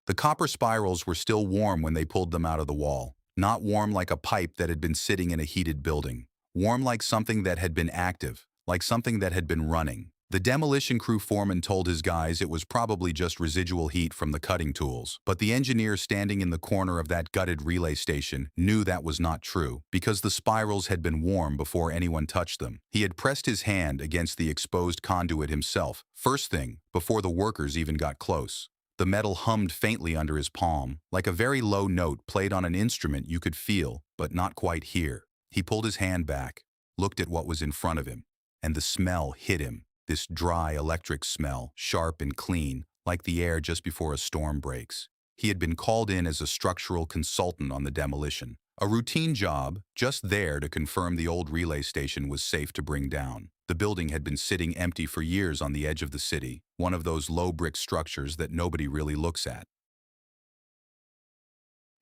The copper spirals were still warm when they pulled them out of the wall. Not warm like a pipe that had been sitting in a heated building. Warm like something that had been active, like something that had been running. The demolition crew foreman told his guys it was probably just residual heat from the cutting tools, but the engineer standing in the corner of that gutted relay station knew that was not true, because the spirals had been warm before anyone touched them. He had pressed his hand against the exposed conduit himself, first thing, before the workers even got close. The metal hummed faintly under his palm, like a very low note played on an instrument you could feel, but not quite hear. He pulled his hand back, looked at what was in front of him, and the smell hit him. This dry electric smell, sharp and clean, like the air just before a storm breaks. He had been called in as a structural consultant on the demolition. A routine job, just there to confirm the old relay station was safe to bring down. The building had been sitting empty for years on the edge of the city, one of those low brick structures that nobody really looks at.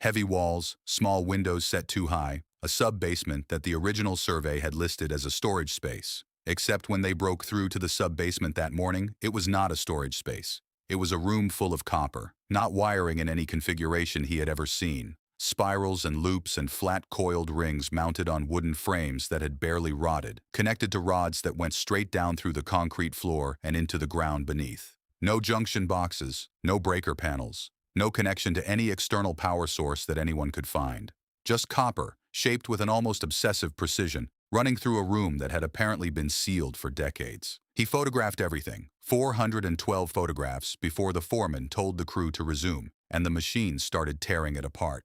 Heavy walls, small windows set too high, a sub-basement that the original survey had listed as a storage space. Except when they broke through to the sub-basement that morning, it was not a storage space. It was a room full of copper, not wiring in any configuration he had ever seen. Spirals and loops and flat-coiled rings mounted on wooden frames that had barely rotted, connected to rods that went straight down through the concrete floor and into the ground beneath. No junction boxes, no breaker panels, no connection to any external power source that anyone could find. Just copper, shaped with an almost obsessive precision, running through a room that had apparently been sealed for decades. He photographed everything, 412 photographs, before the foreman told the crew to resume, and the machine started tearing it apart.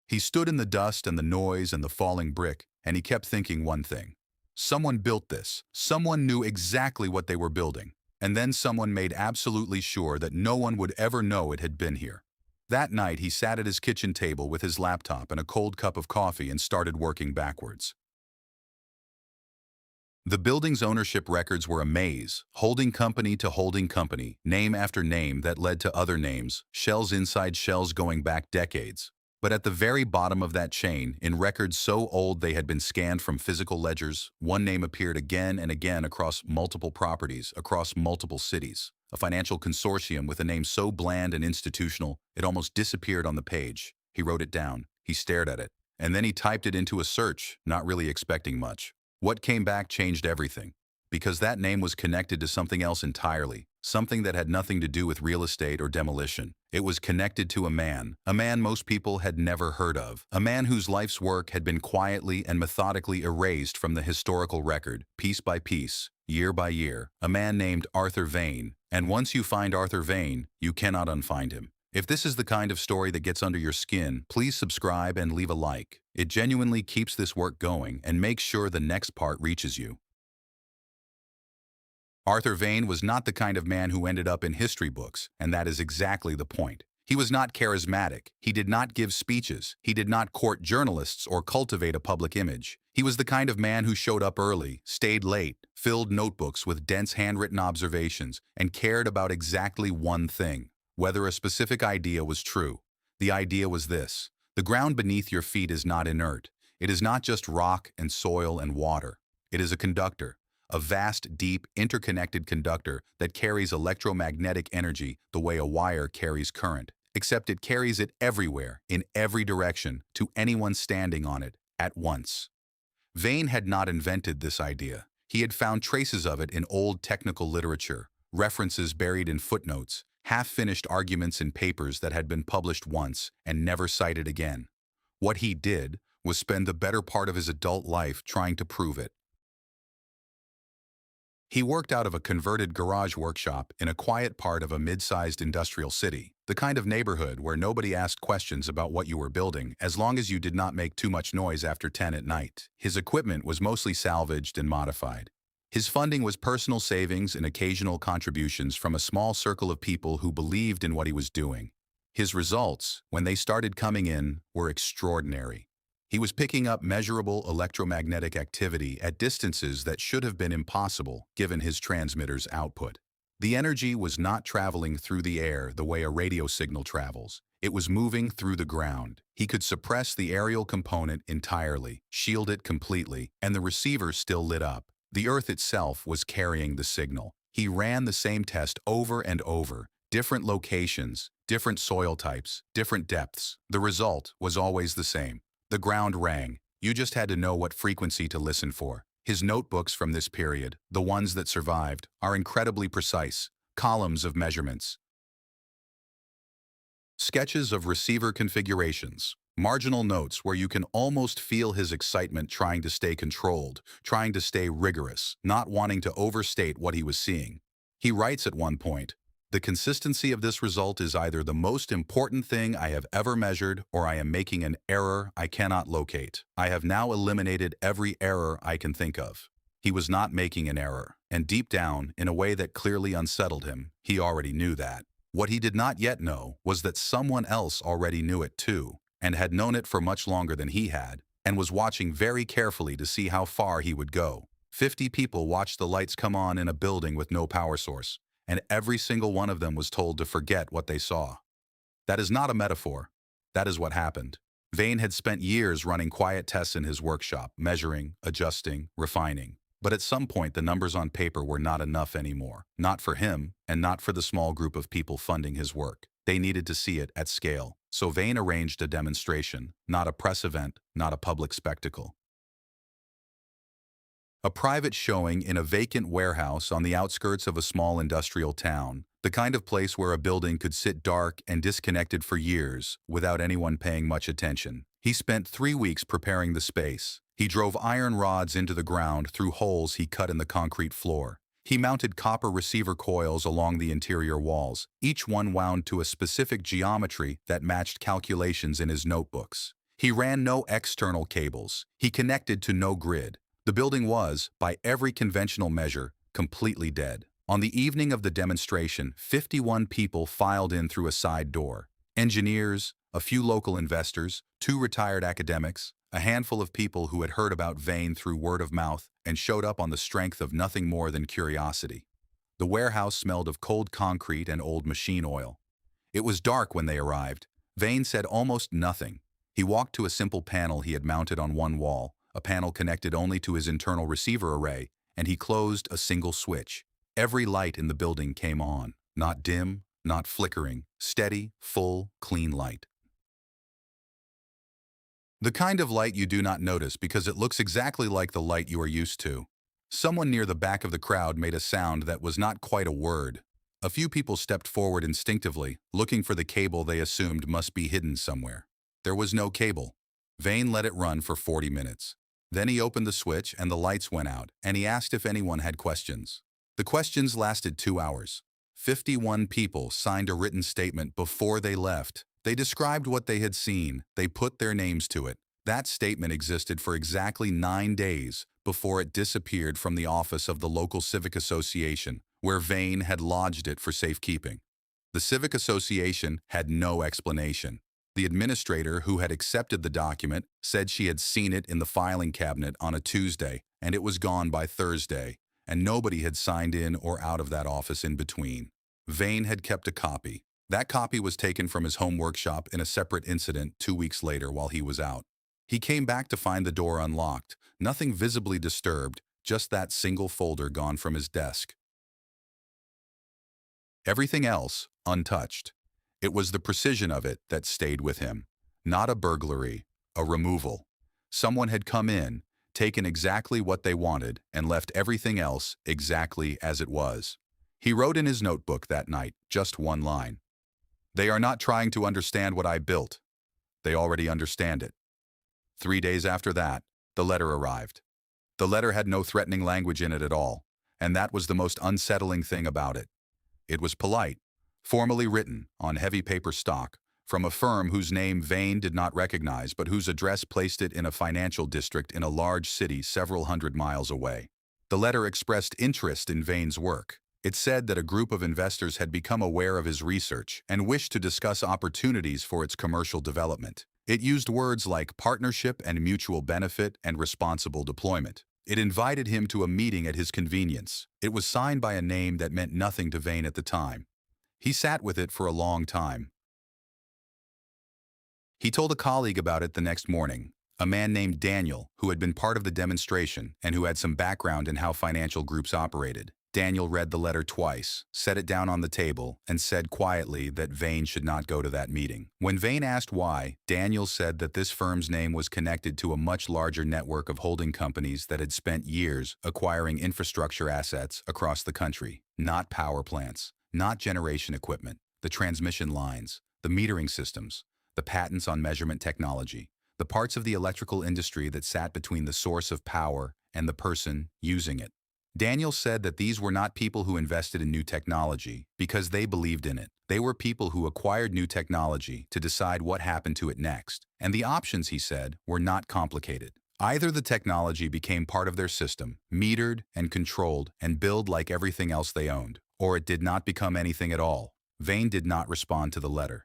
He stood in the dust and the noise and the falling brick, and he kept thinking one thing. Someone built this. Someone knew exactly what they were building. And then someone made absolutely sure that no one would ever know it had been here. That night, he sat at his kitchen table with his laptop and a cold cup of coffee and started working backwards. The building's ownership records were a maze, holding company to holding company, name after name that led to other names, shells inside shells going back decades. But at the very bottom of that chain, in records so old they had been scanned from physical ledgers, one name appeared again and again across multiple properties, across multiple cities. A financial consortium with a name so bland and institutional, it almost disappeared on the page. He wrote it down. He stared at it. And then he typed it into a search, not really expecting much. What came back changed everything, because that name was connected to something else entirely, something that had nothing to do with real estate or demolition. It was connected to a man most people had never heard of, a man whose life's work had been quietly and methodically erased from the historical record, piece by piece, year by year, a man named Arthur Vane, and once you find Arthur Vane, you cannot unfind him. If this is the kind of story that gets under your skin, please subscribe and leave a like. It genuinely keeps this work going and makes sure the next part reaches you. Arthur Vane was not the kind of man who ended up in history books, and that is exactly the point. He was not charismatic. He did not give speeches. He did not court journalists or cultivate a public image. He was the kind of man who showed up early, stayed late, filled notebooks with dense handwritten observations, and cared about exactly one thing: whether a specific idea was true. The idea was this: the ground beneath your feet is not inert. It is not just rock and soil and water. It is a conductor, a vast, deep, interconnected conductor that carries electromagnetic energy the way a wire carries current, except it carries it everywhere, in every direction, to anyone standing on it, at once. Vane had not invented this idea. He had found traces of it in old technical literature, references buried in footnotes, half-finished arguments in papers that had been published once and never cited again. What he did was spend the better part of his adult life trying to prove it. He worked out of a converted garage workshop in a quiet part of a mid-sized industrial city, the kind of neighborhood where nobody asked questions about what you were building as long as you did not make too much noise after 10 at night. His equipment was mostly salvaged and modified. His funding was personal savings and occasional contributions from a small circle of people who believed in what he was doing. His results, when they started coming in, were extraordinary. He was picking up measurable electromagnetic activity at distances that should have been impossible given his transmitter's output. The energy was not traveling through the air the way a radio signal travels. It was moving through the ground. He could suppress the aerial component entirely, shield it completely, and the receiver still lit up. The Earth itself was carrying the signal. He ran the same test over and over, Different locations, different soil types, different depths. The result was always the same. The ground rang. You just had to know what frequency to listen for. His notebooks from this period, the ones that survived, are incredibly precise. Columns of measurements. Sketches of receiver configurations. Marginal notes where you can almost feel his excitement trying to stay controlled, trying to stay rigorous, not wanting to overstate what he was seeing. He writes at one point, "The consistency of this result is either the most important thing I have ever measured or I am making an error I cannot locate. I have now eliminated every error I can think of." He was not making an error, and deep down, in a way that clearly unsettled him, he already knew that. What he did not yet know was that someone else already knew it too, and had known it for much longer than he had, and was watching very carefully to see how far he would go. 50 people watched the lights come on in a building with no power source, and every single one of them was told to forget what they saw. That is not a metaphor. That is what happened. Vane had spent years running quiet tests in his workshop, measuring, adjusting, refining. But at some point, the numbers on paper were not enough anymore. Not for him, and not for the small group of people funding his work. They needed to see it at scale. So Vane arranged a demonstration, not a press event, not a public spectacle. A private showing in a vacant warehouse on the outskirts of a small industrial town, the kind of place where a building could sit dark and disconnected for years without anyone paying much attention. He spent 3 weeks preparing the space. He drove iron rods into the ground through holes he cut in the concrete floor. He mounted copper receiver coils along the interior walls, each one wound to a specific geometry that matched calculations in his notebooks. He ran no external cables. He connected to no grid. The building was, by every conventional measure, completely dead. On the evening of the demonstration, 51 people filed in through a side door. Engineers, a few local investors, 2 retired academics, a handful of people who had heard about Vane through word of mouth and showed up on the strength of nothing more than curiosity. The warehouse smelled of cold concrete and old machine oil. It was dark when they arrived. Vane said almost nothing. He walked to a simple panel he had mounted on one wall, a panel connected only to his internal receiver array, and he closed a single switch. Every light in the building came on, not dim, not flickering, steady, full, clean light. The kind of light you do not notice because it looks exactly like the light you are used to. Someone near the back of the crowd made a sound that was not quite a word. A few people stepped forward instinctively, looking for the cable they assumed must be hidden somewhere. There was no cable. Vane let it run for 40 minutes. Then he opened the switch and the lights went out, and he asked if anyone had questions. The questions lasted 2 hours. 51 people signed a written statement before they left. They described what they had seen. They put their names to it. That statement existed for exactly 9 days before it disappeared from the office of the local civic association, where Vane had lodged it for safekeeping. The civic association had no explanation. The administrator who had accepted the document said she had seen it in the filing cabinet on a Tuesday, and it was gone by Thursday, and nobody had signed in or out of that office in between. Vane had kept a copy. That copy was taken from his home workshop in a separate incident 2 weeks later while he was out. He came back to find the door unlocked, nothing visibly disturbed, just that single folder gone from his desk. Everything else, untouched. It was the precision of it that stayed with him. Not a burglary, a removal. Someone had come in, taken exactly what they wanted, and left everything else exactly as it was. He wrote in his notebook that night, just one line. "They are not trying to understand what I built. They already understand it." 3 days after that, the letter arrived. The letter had no threatening language in it at all, and that was the most unsettling thing about it. It was polite, formally written on heavy paper stock, from a firm whose name Vane did not recognize but whose address placed it in a financial district in a large city several hundred miles away. The letter expressed interest in Vane's work. It said that a group of investors had become aware of his research and wished to discuss opportunities for its commercial development. It used words like partnership and mutual benefit and responsible deployment. It invited him to a meeting at his convenience. It was signed by a name that meant nothing to Vane at the time. He sat with it for a long time. He told a colleague about it the next morning, a man named Daniel who had been part of the demonstration and who had some background in how financial groups operated. Daniel read the letter twice, set it down on the table, and said quietly that Vane should not go to that meeting. When Vane asked why, Daniel said that this firm's name was connected to a much larger network of holding companies that had spent years acquiring infrastructure assets across the country. Not power plants, not generation equipment, the transmission lines, the metering systems, the patents on measurement technology, the parts of the electrical industry that sat between the source of power and the person using it. Daniel said that these were not people who invested in new technology because they believed in it. They were people who acquired new technology to decide what happened to it next. And the options, he said, were not complicated. Either the technology became part of their system, metered and controlled and billed like everything else they owned, or it did not become anything at all. Vane did not respond to the letter.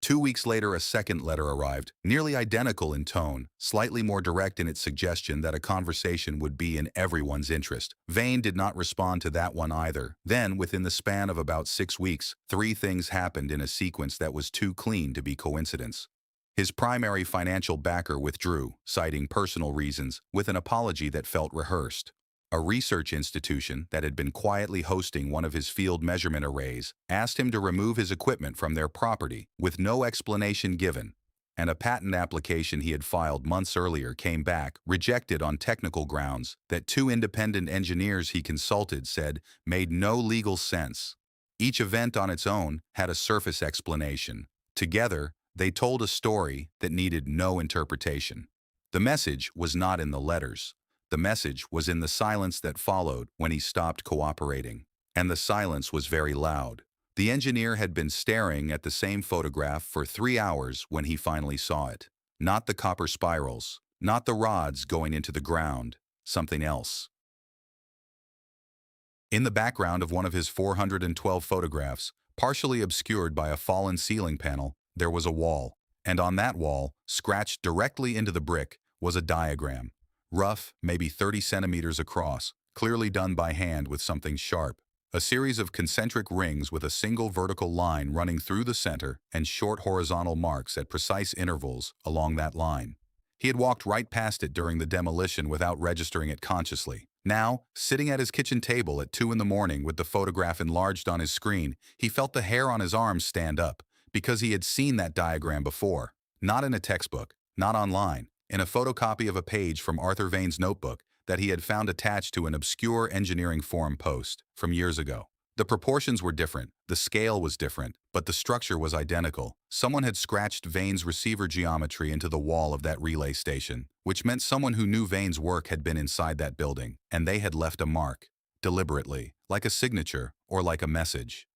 2 weeks later, a second letter arrived, nearly identical in tone, slightly more direct in its suggestion that a conversation would be in everyone's interest. Vane did not respond to that one either. Then, within the span of about 6 weeks, 3 things happened in a sequence that was too clean to be coincidence. His primary financial backer withdrew, citing personal reasons, with an apology that felt rehearsed. A research institution that had been quietly hosting one of his field measurement arrays asked him to remove his equipment from their property with no explanation given, and a patent application he had filed months earlier came back, rejected on technical grounds that 2 independent engineers he consulted said made no legal sense. Each event on its own had a surface explanation. Together, they told a story that needed no interpretation. The message was not in the letters. The message was in the silence that followed when he stopped cooperating. And the silence was very loud. The engineer had been staring at the same photograph for 3 hours when he finally saw it. Not the copper spirals, not the rods going into the ground, something else. In the background of one of his 412 photographs, partially obscured by a fallen ceiling panel, there was a wall. And on that wall, scratched directly into the brick, was a diagram. Rough, maybe 30 centimeters across, clearly done by hand with something sharp. A series of concentric rings with a single vertical line running through the center and short horizontal marks at precise intervals along that line. He had walked right past it during the demolition without registering it consciously. Now, sitting at his kitchen table at 2 in the morning with the photograph enlarged on his screen, he felt the hair on his arms stand up because he had seen that diagram before. Not in a textbook, not online. In a photocopy of a page from Arthur Vane's notebook that he had found attached to an obscure engineering forum post from years ago. The proportions were different, the scale was different, but the structure was identical. Someone had scratched Vane's receiver geometry into the wall of that relay station, which meant someone who knew Vane's work had been inside that building, and they had left a mark, deliberately, like a signature or like a message.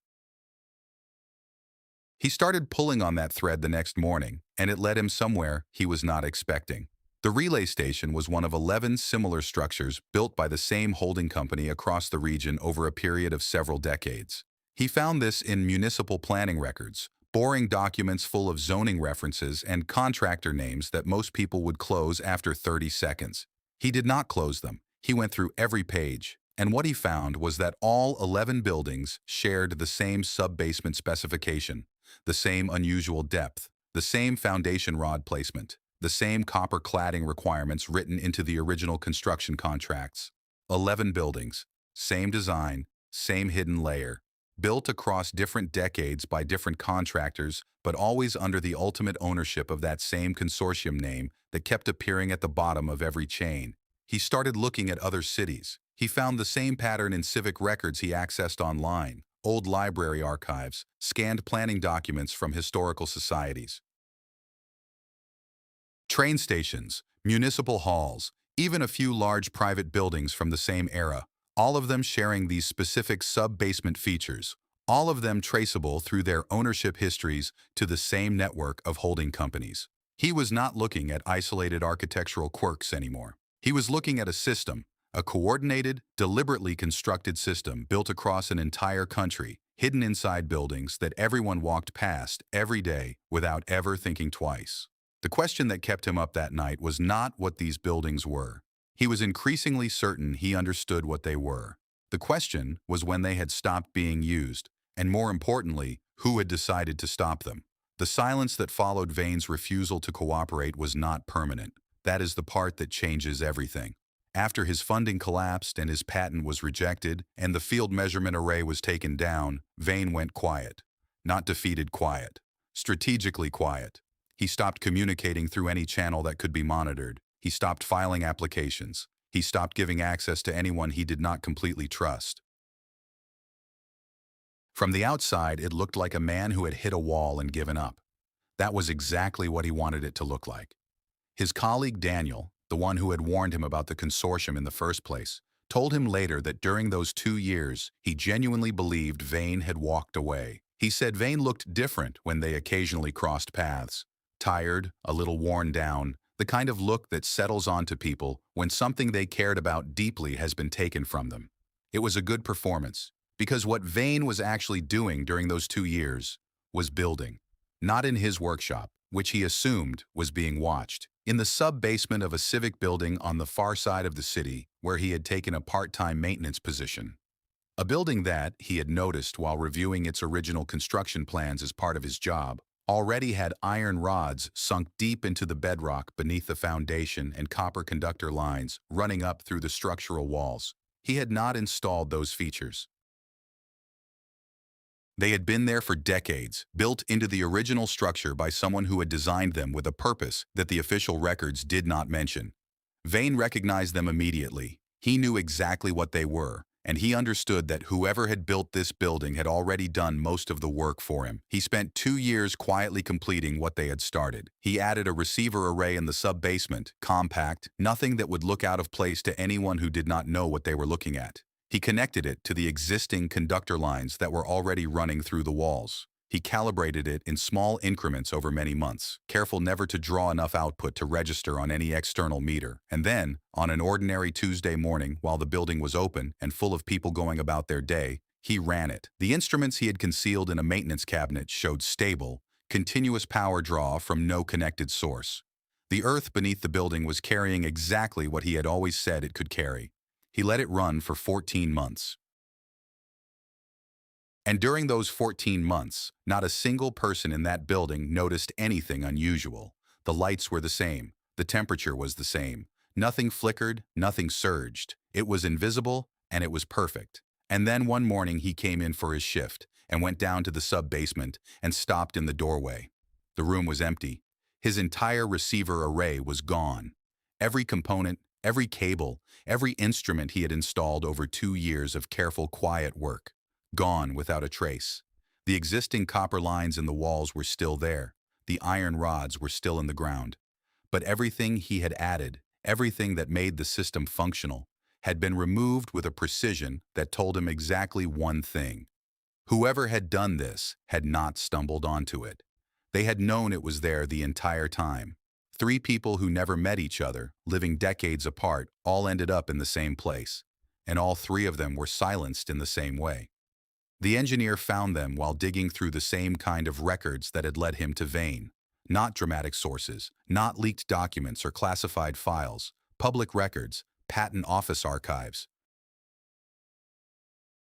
He started pulling on that thread the next morning, and it led him somewhere he was not expecting. The relay station was one of 11 similar structures built by the same holding company across the region over a period of several decades. He found this in municipal planning records, boring documents full of zoning references and contractor names that most people would close after 30 seconds. He did not close them. He went through every page, and what he found was that all 11 buildings shared the same sub-basement specification, the same unusual depth, the same foundation rod placement, the same copper cladding requirements written into the original construction contracts. 11 buildings, same design, same hidden layer, built across different decades by different contractors, but always under the ultimate ownership of that same consortium name that kept appearing at the bottom of every chain. He started looking at other cities. He found the same pattern in civic records he accessed online, old library archives, scanned planning documents from historical societies. Train stations, municipal halls, even a few large private buildings from the same era, all of them sharing these specific sub-basement features, all of them traceable through their ownership histories to the same network of holding companies. He was not looking at isolated architectural quirks anymore. He was looking at a system, a coordinated, deliberately constructed system built across an entire country, hidden inside buildings that everyone walked past every day without ever thinking twice. The question that kept him up that night was not what these buildings were. He was increasingly certain he understood what they were. The question was when they had stopped being used, and more importantly, who had decided to stop them. The silence that followed Vane's refusal to cooperate was not permanent. That is the part that changes everything. After his funding collapsed and his patent was rejected and the field measurement array was taken down, Vane went quiet. Not defeated quiet. Strategically quiet. He stopped communicating through any channel that could be monitored. He stopped filing applications. He stopped giving access to anyone he did not completely trust. From the outside, it looked like a man who had hit a wall and given up. That was exactly what he wanted it to look like. His colleague Daniel, the one who had warned him about the consortium in the first place, told him later that during those 2 years, he genuinely believed Vane had walked away. He said Vane looked different when they occasionally crossed paths. Tired, a little worn down, the kind of look that settles onto people when something they cared about deeply has been taken from them. It was a good performance, because what Vane was actually doing during those 2 years was building. Not in his workshop, which he assumed was being watched, in the sub-basement of a civic building on the far side of the city where he had taken a part-time maintenance position. A building that, he had noticed while reviewing its original construction plans as part of his job, already had iron rods sunk deep into the bedrock beneath the foundation and copper conductor lines running up through the structural walls. He had not installed those features. They had been there for decades, built into the original structure by someone who had designed them with a purpose that the official records did not mention. Vane recognized them immediately. He knew exactly what they were, and he understood that whoever had built this building had already done most of the work for him. He spent 2 years quietly completing what they had started. He added a receiver array in the sub-basement, compact, nothing that would look out of place to anyone who did not know what they were looking at. He connected it to the existing conductor lines that were already running through the walls. He calibrated it in small increments over many months, careful never to draw enough output to register on any external meter. And then, on an ordinary Tuesday morning while the building was open and full of people going about their day, he ran it. The instruments he had concealed in a maintenance cabinet showed stable, continuous power draw from no connected source. The earth beneath the building was carrying exactly what he had always said it could carry. He let it run for 14 months. And during those 14 months, not a single person in that building noticed anything unusual. The lights were the same. The temperature was the same. Nothing flickered, nothing surged. It was invisible, and it was perfect. And then one morning he came in for his shift and went down to the sub-basement and stopped in the doorway. The room was empty. His entire receiver array was gone. Every component, every cable, every instrument he had installed over 2 years of careful, quiet work. Gone without a trace. The existing copper lines in the walls were still there. The iron rods were still in the ground. But everything he had added, everything that made the system functional, had been removed with a precision that told him exactly one thing. Whoever had done this had not stumbled onto it. They had known it was there the entire time. 3 people who never met each other, living decades apart, all ended up in the same place. And all 3 of them were silenced in the same way. The engineer found them while digging through the same kind of records that had led him to Vane. Not dramatic sources, not leaked documents or classified files, public records, patent office archives,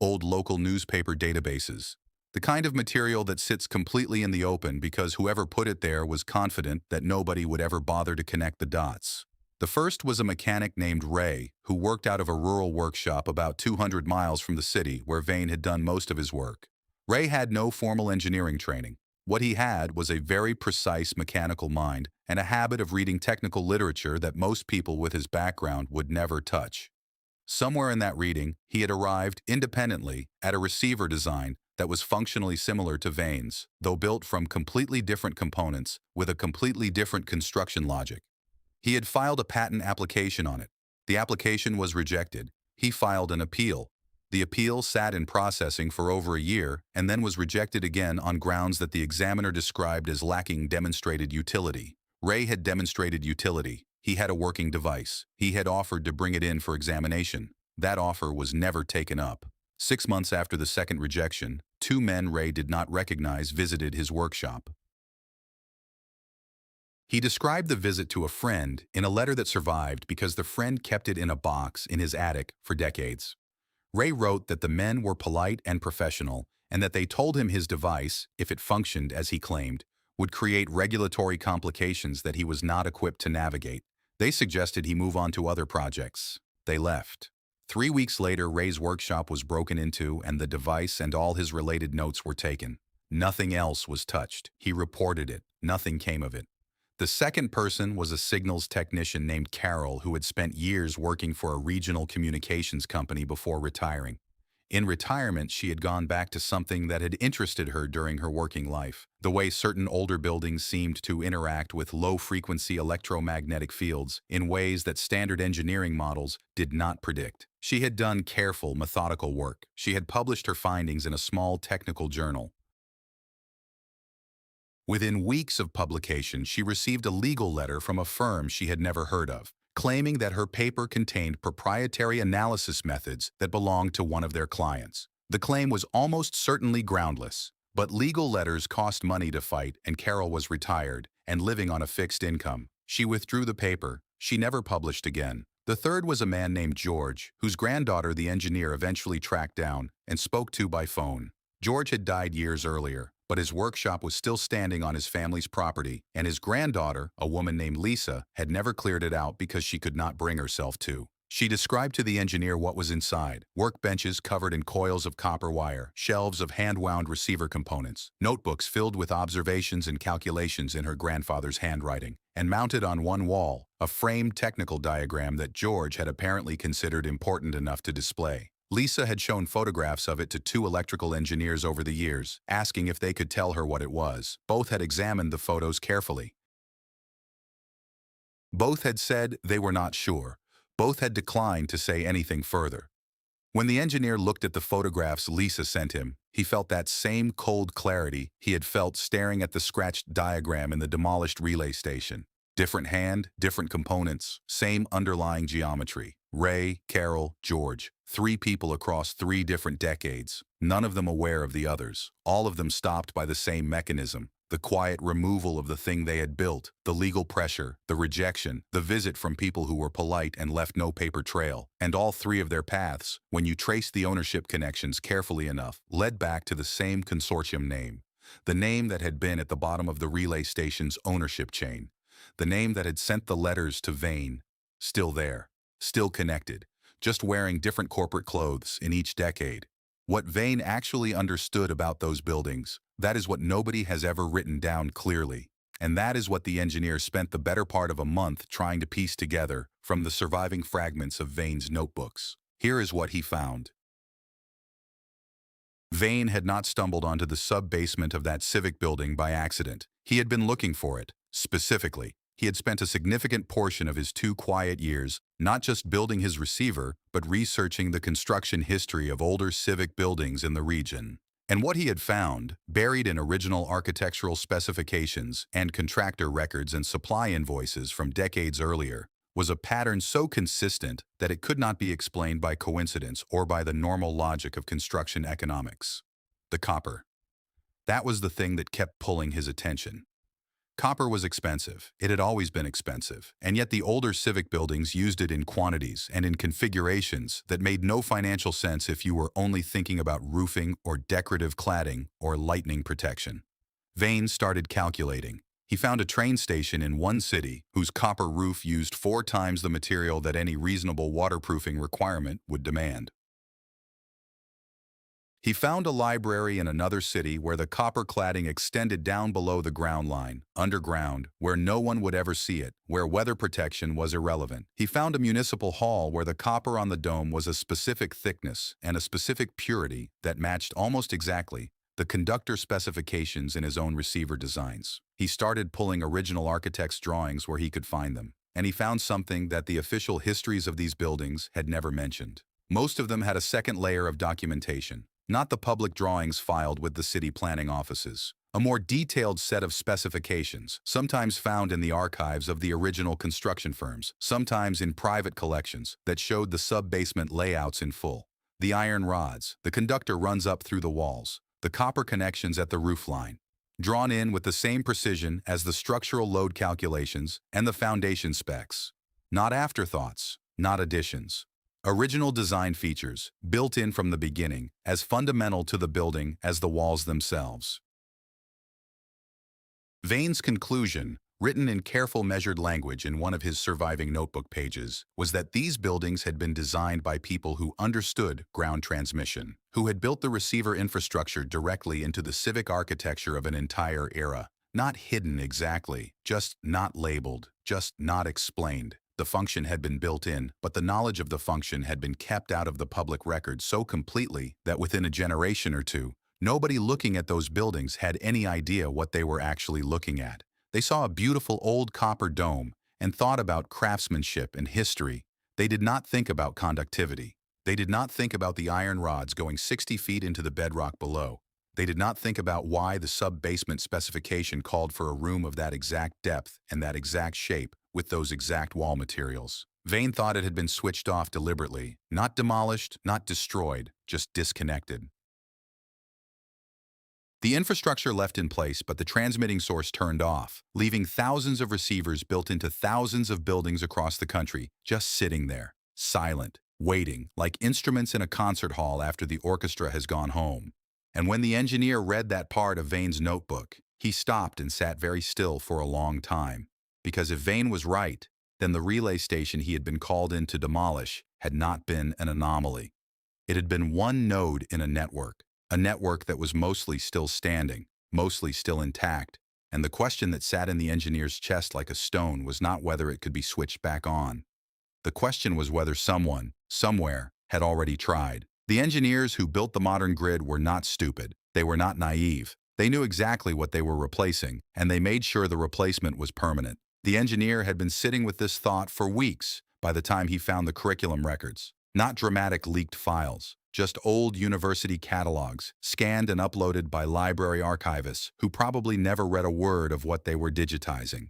old local newspaper databases. The kind of material that sits completely in the open because whoever put it there was confident that nobody would ever bother to connect the dots. The first was a mechanic named Ray, who worked out of a rural workshop about 200 miles from the city where Vane had done most of his work. Ray had no formal engineering training. What he had was a very precise mechanical mind and a habit of reading technical literature that most people with his background would never touch. Somewhere in that reading, he had arrived independently at a receiver design that was functionally similar to Vane's, though built from completely different components with a completely different construction logic. He had filed a patent application on it. The application was rejected. He filed an appeal. The appeal sat in processing for over a year and then was rejected again on grounds that the examiner described as lacking demonstrated utility. Ray had demonstrated utility. He had a working device. He had offered to bring it in for examination. That offer was never taken up. 6 months after the second rejection, 2 men Ray did not recognize visited his workshop. He described the visit to a friend in a letter that survived because the friend kept it in a box in his attic for decades. Ray wrote that the men were polite and professional and that they told him his device, if it functioned as he claimed, would create regulatory complications that he was not equipped to navigate. They suggested he move on to other projects. They left. 3 weeks later, Ray's workshop was broken into and the device and all his related notes were taken. Nothing else was touched. He reported it. Nothing came of it. The second person was a signals technician named Carol who had spent years working for a regional communications company before retiring. In retirement, she had gone back to something that had interested her during her working life, the way certain older buildings seemed to interact with low-frequency electromagnetic fields in ways that standard engineering models did not predict. She had done careful, methodical work. She had published her findings in a small technical journal. Within weeks of publication, she received a legal letter from a firm she had never heard of, claiming that her paper contained proprietary analysis methods that belonged to one of their clients. The claim was almost certainly groundless, but legal letters cost money to fight and Carol was retired and living on a fixed income. She withdrew the paper. She never published again. The third was a man named George, whose granddaughter the engineer eventually tracked down and spoke to by phone. George had died years earlier, but his workshop was still standing on his family's property, and his granddaughter, a woman named Lisa, had never cleared it out because she could not bring herself to. She described to the engineer what was inside: workbenches covered in coils of copper wire, shelves of hand-wound receiver components, notebooks filled with observations and calculations in her grandfather's handwriting, and mounted on one wall, a framed technical diagram that George had apparently considered important enough to display. Lisa had shown photographs of it to 2 electrical engineers over the years, asking if they could tell her what it was. Both had examined the photos carefully. Both had said they were not sure. Both had declined to say anything further. When the engineer looked at the photographs Lisa sent him, he felt that same cold clarity he had felt staring at the scratched diagram in the demolished relay station. Different hand, different components, same underlying geometry. Ray, Carol, George. 3 people across 3 different decades, none of them aware of the others, all of them stopped by the same mechanism: the quiet removal of the thing they had built, the legal pressure, the rejection, the visit from people who were polite and left no paper trail. And all 3 of their paths, when you traced the ownership connections carefully enough, led back to the same consortium name, the name that had been at the bottom of the relay station's ownership chain, the name that had sent the letters to Vane, still there, still connected, just wearing different corporate clothes in each decade. What Vane actually understood about those buildings, that is what nobody has ever written down clearly. And that is what the engineer spent the better part of a month trying to piece together from the surviving fragments of Vane's notebooks. Here is what he found. Vane had not stumbled onto the sub-basement of that civic building by accident. He had been looking for it, specifically. He had spent a significant portion of his 2 quiet years not just building his receiver, but researching the construction history of older civic buildings in the region. And what he had found, buried in original architectural specifications and contractor records and supply invoices from decades earlier, was a pattern so consistent that it could not be explained by coincidence or by the normal logic of construction economics. The copper. That was the thing that kept pulling his attention. Copper was expensive. It had always been expensive, and yet the older civic buildings used it in quantities and in configurations that made no financial sense if you were only thinking about roofing or decorative cladding or lightning protection. Vane started calculating. He found a train station in one city whose copper roof used 4 times the material that any reasonable waterproofing requirement would demand. He found a library in another city where the copper cladding extended down below the ground line, underground, where no one would ever see it, where weather protection was irrelevant. He found a municipal hall where the copper on the dome was a specific thickness and a specific purity that matched almost exactly the conductor specifications in his own receiver designs. He started pulling original architects' drawings where he could find them, and he found something that the official histories of these buildings had never mentioned. Most of them had a second layer of documentation. Not the public drawings filed with the city planning offices. A more detailed set of specifications, sometimes found in the archives of the original construction firms, sometimes in private collections, that showed the sub-basement layouts in full. The iron rods, the conductor runs up through the walls, the copper connections at the roof line, drawn in with the same precision as the structural load calculations and the foundation specs. Not afterthoughts, not additions. Original design features, built in from the beginning, as fundamental to the building as the walls themselves. Vane's conclusion written in careful measured language in one of his surviving notebook pages, was that these buildings had been designed by people who understood ground transmission, who had built the receiver infrastructure directly into the civic architecture of an entire era. Not hidden exactly, just not labeled, just not explained. The function had been built in, but the knowledge of the function had been kept out of the public record so completely that within a generation or two, nobody looking at those buildings had any idea what they were actually looking at. They saw a beautiful old copper dome and thought about craftsmanship and history. They did not think about conductivity. They did not think about the iron rods going 60 feet into the bedrock below. They did not think about why the sub-basement specification called for a room of that exact depth and that exact shape with those exact wall materials. Vane thought it had been switched off deliberately, not demolished, not destroyed, just disconnected. The infrastructure left in place, but the transmitting source turned off, leaving thousands of receivers built into thousands of buildings across the country, just sitting there, silent, waiting, like instruments in a concert hall after the orchestra has gone home. And when the engineer read that part of Vane's notebook, he stopped and sat very still for a long time. Because if Vane was right, then the relay station he had been called in to demolish had not been an anomaly. It had been one node in a network that was mostly still standing, mostly still intact, and the question that sat in the engineer's chest like a stone was not whether it could be switched back on. The question was whether someone, somewhere, had already tried. The engineers who built the modern grid were not stupid. They were not naive. They knew exactly what they were replacing, and they made sure the replacement was permanent. The engineer had been sitting with this thought for weeks by the time he found the curriculum records. Not dramatic leaked files, just old university catalogs, scanned and uploaded by library archivists who probably never read a word of what they were digitizing.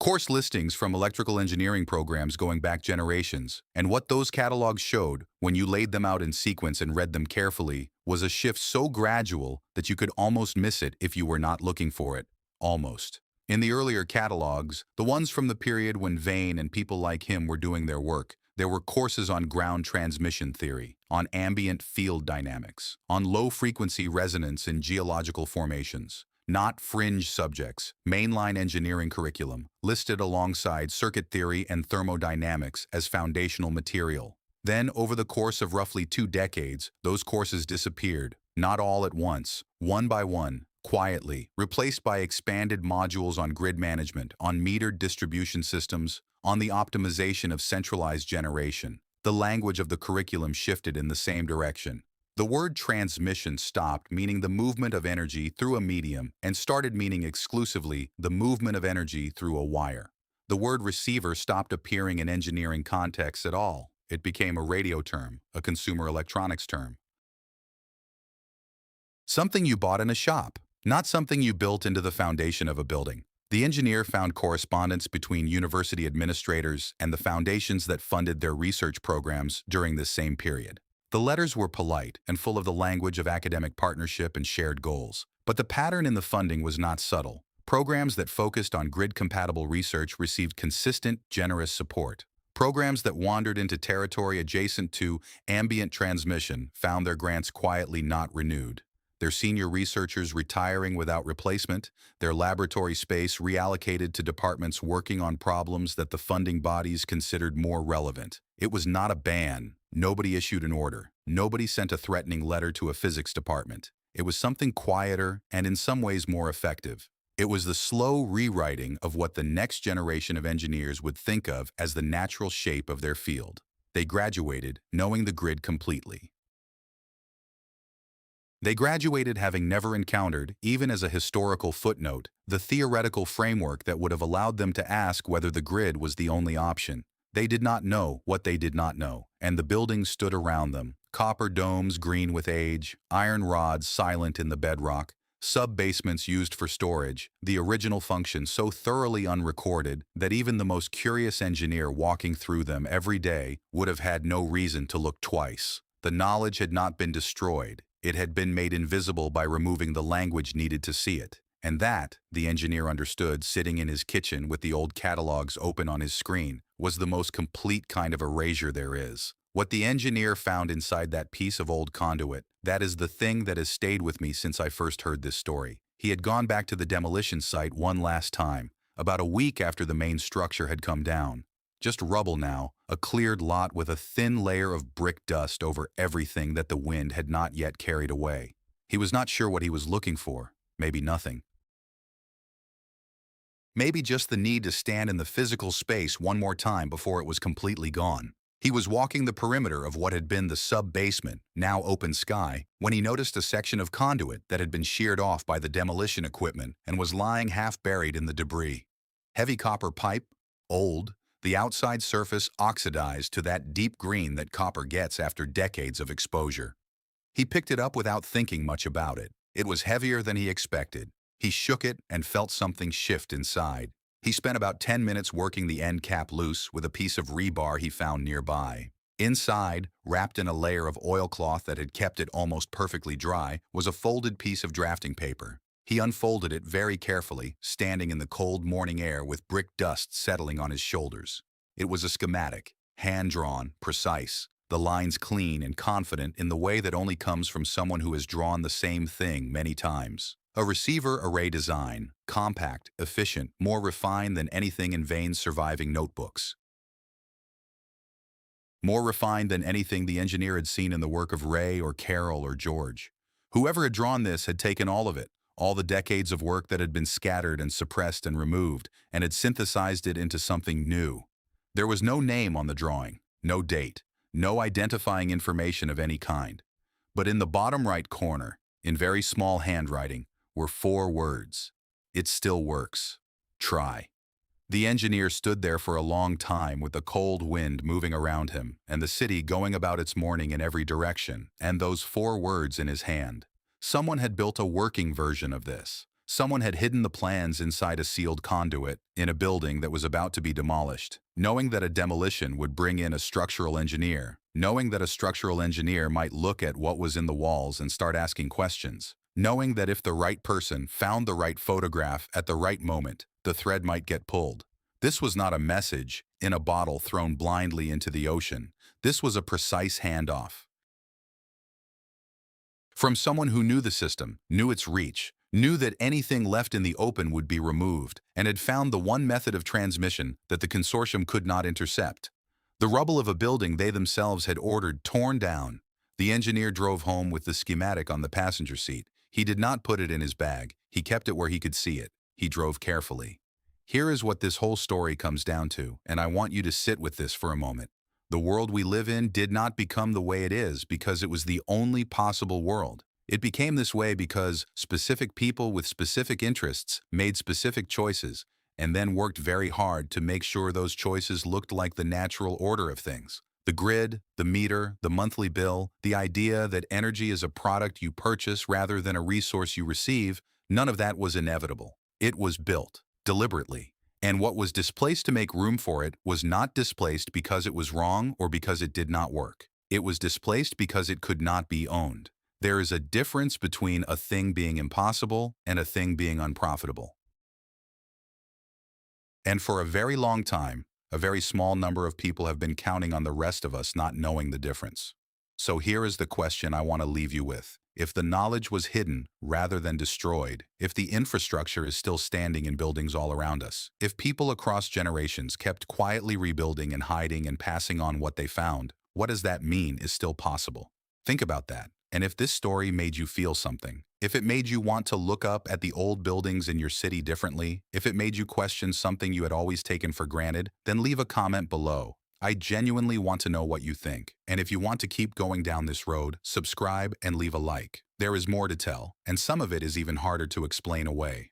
Course listings from electrical engineering programs going back generations, and what those catalogs showed, when you laid them out in sequence and read them carefully, was a shift so gradual that you could almost miss it if you were not looking for it. Almost. In the earlier catalogs, the ones from the period when Vane and people like him were doing their work, there were courses on ground transmission theory, on ambient field dynamics, on low-frequency resonance in geological formations. Not fringe subjects, mainline engineering curriculum, listed alongside circuit theory and thermodynamics as foundational material. Then, over the course of roughly 2 decades, those courses disappeared, not all at once, one by one, quietly, replaced by expanded modules on grid management, on metered distribution systems, on the optimization of centralized generation. The language of the curriculum shifted in the same direction. The word transmission stopped meaning the movement of energy through a medium and started meaning exclusively the movement of energy through a wire. The word receiver stopped appearing in engineering contexts at all. It became a radio term, a consumer electronics term. Something you bought in a shop, not something you built into the foundation of a building. The engineer found correspondence between university administrators and the foundations that funded their research programs during this same period. The letters were polite and full of the language of academic partnership and shared goals. But the pattern in the funding was not subtle. Programs that focused on grid-compatible research received consistent, generous support. Programs that wandered into territory adjacent to ambient transmission found their grants quietly not renewed. Their senior researchers retiring without replacement, their laboratory space reallocated to departments working on problems that the funding bodies considered more relevant. It was not a ban. Nobody issued an order. Nobody sent a threatening letter to a physics department. It was something quieter and in some ways more effective. It was the slow rewriting of what the next generation of engineers would think of as the natural shape of their field. They graduated knowing the grid completely. They graduated having never encountered, even as a historical footnote, the theoretical framework that would have allowed them to ask whether the grid was the only option. They did not know what they did not know, and the buildings stood around them, copper domes green with age, iron rods silent in the bedrock, sub-basements used for storage, the original function so thoroughly unrecorded that even the most curious engineer walking through them every day would have had no reason to look twice. The knowledge had not been destroyed. It had been made invisible by removing the language needed to see it. And that, the engineer understood sitting in his kitchen with the old catalogs open on his screen, was the most complete kind of erasure there is. What the engineer found inside that piece of old conduit, that is the thing that has stayed with me since I first heard this story. He had gone back to the demolition site one last time, about a week after the main structure had come down. Just rubble now, a cleared lot with a thin layer of brick dust over everything that the wind had not yet carried away. He was not sure what he was looking for. Maybe nothing. Maybe just the need to stand in the physical space one more time before it was completely gone. He was walking the perimeter of what had been the sub-basement, now open sky, when he noticed a section of conduit that had been sheared off by the demolition equipment and was lying half buried in the debris. Heavy copper pipe, old, the outside surface oxidized to that deep green that copper gets after decades of exposure. He picked it up without thinking much about it. It was heavier than he expected. He shook it and felt something shift inside. He spent about 10 minutes working the end cap loose with a piece of rebar he found nearby. Inside, wrapped in a layer of oilcloth that had kept it almost perfectly dry, was a folded piece of drafting paper. He unfolded it very carefully, standing in the cold morning air with brick dust settling on his shoulders. It was a schematic, hand-drawn, precise, the lines clean and confident in the way that only comes from someone who has drawn the same thing many times. A receiver array design, compact, efficient, more refined than anything in Vane's surviving notebooks. More refined than anything the engineer had seen in the work of Ray or Carroll or George. Whoever had drawn this had taken all of it, all the decades of work that had been scattered and suppressed and removed, and had synthesized it into something new. There was no name on the drawing, no date, no identifying information of any kind. But in the bottom right corner, in very small handwriting, were 4 words. It still works. Try. The engineer stood there for a long time with the cold wind moving around him and the city going about its morning in every direction, and those 4 words in his hand. Someone had built a working version of this. Someone had hidden the plans inside a sealed conduit in a building that was about to be demolished, knowing that a demolition would bring in a structural engineer, knowing that a structural engineer might look at what was in the walls and start asking questions, knowing that if the right person found the right photograph at the right moment, the thread might get pulled. This was not a message in a bottle thrown blindly into the ocean. This was a precise handoff. From someone who knew the system, knew its reach, knew that anything left in the open would be removed, and had found the one method of transmission that the consortium could not intercept. The rubble of a building they themselves had ordered torn down. The engineer drove home with the schematic on the passenger seat. He did not put it in his bag. He kept it where he could see it. He drove carefully. Here is what this whole story comes down to, and I want you to sit with this for a moment. The world we live in did not become the way it is because it was the only possible world. It became this way because specific people with specific interests made specific choices and then worked very hard to make sure those choices looked like the natural order of things. The grid, the meter, the monthly bill, the idea that energy is a product you purchase rather than a resource you receive, none of that was inevitable. It was built, deliberately. And what was displaced to make room for it was not displaced because it was wrong or because it did not work. It was displaced because it could not be owned. There is a difference between a thing being impossible and a thing being unprofitable. And for a very long time, a very small number of people have been counting on the rest of us not knowing the difference. So here is the question I want to leave you with. If the knowledge was hidden rather than destroyed, if the infrastructure is still standing in buildings all around us, if people across generations kept quietly rebuilding and hiding and passing on what they found, what does that mean is still possible? Think about that. And if this story made you feel something, if it made you want to look up at the old buildings in your city differently, if it made you question something you had always taken for granted, then leave a comment below. I genuinely want to know what you think. And if you want to keep going down this road, subscribe and leave a like. There is more to tell, and some of it is even harder to explain away.